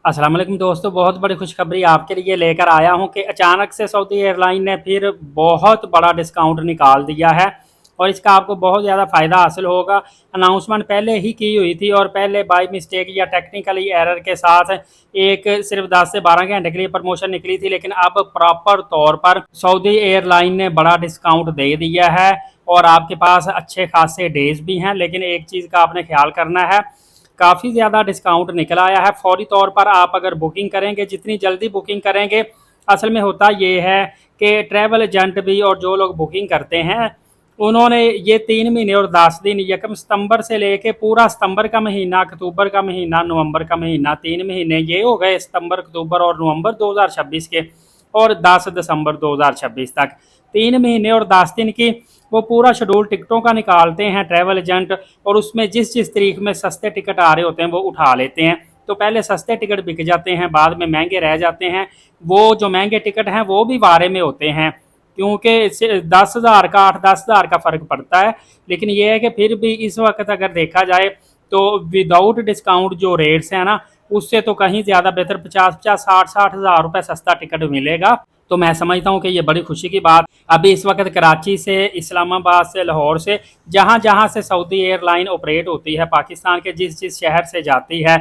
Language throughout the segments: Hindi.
अस्सलाम वालेकुम दोस्तों, बहुत बड़ी खुशखबरी आपके लिए लेकर आया हूं कि अचानक से सऊदी एयरलाइन ने फिर बहुत बड़ा डिस्काउंट निकाल दिया है और इसका आपको बहुत ज़्यादा फ़ायदा हासिल होगा। अनाउंसमेंट पहले ही की हुई थी और पहले बाय मिस्टेक या टेक्निकली एरर के साथ एक सिर्फ 10 से 12 घंटे के लिए प्रमोशन निकली थी, लेकिन अब प्रॉपर तौर पर सऊदी एयरलाइन ने बड़ा डिस्काउंट दे दिया है और आपके पास अच्छे खासे डेज भी हैं। लेकिन एक चीज़ का आपने ख्याल करना है, काफ़ी ज़्यादा डिस्काउंट निकल आया है। फौरी तौर पर आप अगर बुकिंग करेंगे, जितनी जल्दी बुकिंग करेंगे, असल में होता ये है कि ट्रैवल एजेंट भी और जो लोग बुकिंग करते हैं उन्होंने ये 3 महीने और 10 दिन यकम सितंबर से लेके पूरा सितंबर का महीना, अक्टूबर का महीना, नवंबर का महीना, 3 महीने ये हो गए सितंबर, अक्टूबर और नवंबर 2026 के, और 10 दिसंबर 2026 तक 3 महीने और 10 दिन की वो पूरा शेड्यूल टिकटों का निकालते हैं ट्रैवल एजेंट। और उसमें जिस जिस तारीख में सस्ते टिकट आ रहे होते हैं वो उठा लेते हैं। तो पहले सस्ते टिकट बिक जाते हैं, बाद में महंगे रह जाते हैं। वो जो महंगे टिकट हैं वो भी बारे में होते हैं, क्योंकि इससे 10,000 का 8-10,000 का फ़र्क पड़ता है। लेकिन ये है कि फिर भी इस वक्त अगर देखा जाए तो विदाउट डिस्काउंट जो रेट्स हैं ना, उससे तो कहीं ज़्यादा बेहतर 50-50, 60-60 हज़ार रुपये सस्ता टिकट मिलेगा। तो मैं समझता हूँ कि ये बड़ी खुशी की बात। अभी इस वक्त कराची से, इस्लामाबाद से, लाहौर से, जहाँ जहाँ से सऊदी एयरलाइन ऑपरेट होती है, पाकिस्तान के जिस जिस शहर से जाती है,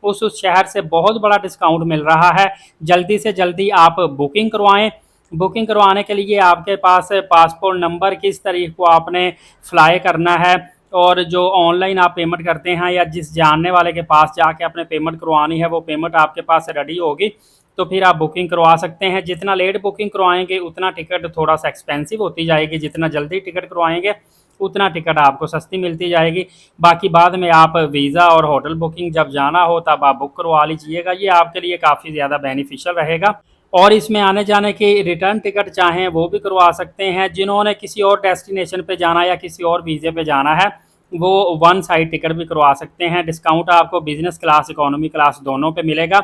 उस शहर से बहुत बड़ा डिस्काउंट मिल रहा है। जल्दी से जल्दी आप बुकिंग करवाएं। बुकिंग करवाने के लिए आपके पास पासपोर्ट नंबर, किस तारीख को आपने फ़्लाई करना है, और जो ऑनलाइन आप पेमेंट करते हैं या जिस जानने वाले के पास जाके अपने पेमेंट करवानी है वो पेमेंट आपके पास रेडी होगी, तो फिर आप बुकिंग करवा सकते हैं। जितना लेट बुकिंग करवाएंगे उतना टिकट थोड़ा सा एक्सपेंसिव होती जाएगी, जितना जल्दी टिकट करवाएंगे उतना टिकट आपको सस्ती मिलती जाएगी। बाकी बाद में आप वीज़ा और होटल बुकिंग जब जाना हो तब आप बुक करवा लीजिएगा, ये आपके लिए काफ़ी ज़्यादा बेनिफिशियल रहेगा। और इसमें आने जाने की रिटर्न टिकट चाहें वो भी करवा सकते हैं। जिन्होंने किसी और डेस्टिनेशन पे जाना या किसी और वीज़े पे जाना है वो वन साइड टिकट भी करवा सकते हैं। डिस्काउंट आपको बिजनेस क्लास, इकोनॉमी क्लास दोनों पे मिलेगा।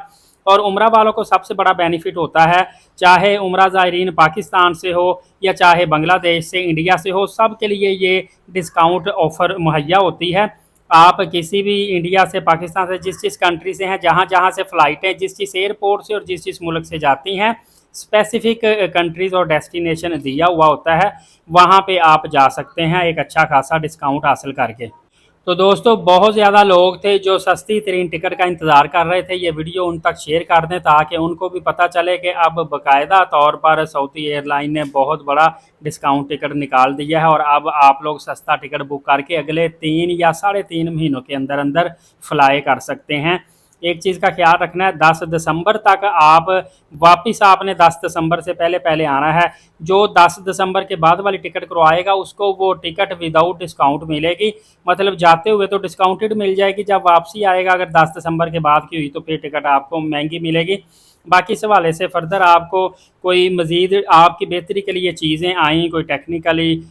और उम्रा वालों को सबसे बड़ा बेनिफिट होता है, चाहे उम्रा ज़ायरीन पाकिस्तान से हो या चाहे बांग्लादेश से, इंडिया से हो, सब के लिए ये डिस्काउंट ऑफ़र मुहैया होती है। आप किसी भी इंडिया से, पाकिस्तान से, जिस जिस कंट्री से हैं, जहाँ जहाँ से फ़्लाइटें जिस जिस एयरपोर्ट से और जिस जिस मुल्क से जाती हैं, स्पेसिफिक कंट्रीज़ और डेस्टिनेशन दिया हुआ होता है, वहाँ पे आप जा सकते हैं एक अच्छा खासा डिस्काउंट हासिल करके। तो दोस्तों, बहुत ज़्यादा लोग थे जो सस्ती तरीन टिकट का इंतज़ार कर रहे थे। ये वीडियो उन तक शेयर कर दें ताकि उनको भी पता चले कि अब बाकायदा तौर पर सऊदी एयरलाइन ने बहुत बड़ा डिस्काउंट टिकट निकाल दिया है और अब आप लोग सस्ता टिकट बुक करके अगले 3 या 3.5 महीनों के अंदर अंदर फ्लाई कर सकते हैं। एक चीज़ का ख्याल रखना है, 10 दिसंबर तक आप वापस, आपने 10 दिसंबर से पहले पहले आना है। जो 10 दिसंबर के बाद वाली टिकट करवाएगा उसको वो टिकट विदाउट डिस्काउंट मिलेगी। मतलब जाते हुए तो डिस्काउंटेड मिल जाएगी, जब वापसी आएगा अगर 10 दिसंबर के बाद की हुई तो फिर टिकट आपको महंगी मिलेगी। बाकी इस हवाले से फ़र्दर आपको कोई मज़ीद आपकी बेहतरी के लिए चीज़ें आई, कोई टेक्निकली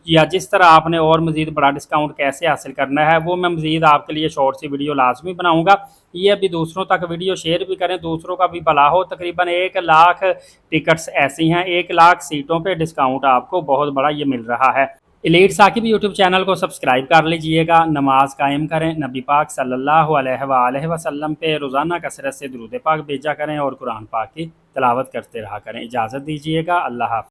या जिस तरह आपने और मज़ीद बड़ा डिस्काउंट कैसे हासिल करना है, वो मैं मज़ीद आपके लिए शॉर्ट सी वीडियो लाजमी बनाऊँगा। ये अभी दूसरों तक वीडियो शेयर भी करें, दूसरों का भी भला हो। तकरीबन 1 लाख टिकट्स ऐसी हैं, 1 लाख सीटों पे डिस्काउंट आपको बहुत बड़ा ये मिल रहा है। एलीट साकिब यूट्यूब चैनल को सब्सक्राइब कर लीजिएगा, नमाज कायम करें, नबी पाक सल्लल्लाहु अलैहि वसल्लम पे रोज़ाना कसरत से दुरूद पाक भेजा करें और कुरान पाक की तिलावत करते रहा करें। इजाज़त दीजिएगा, अल्लाह हाफ़िज़।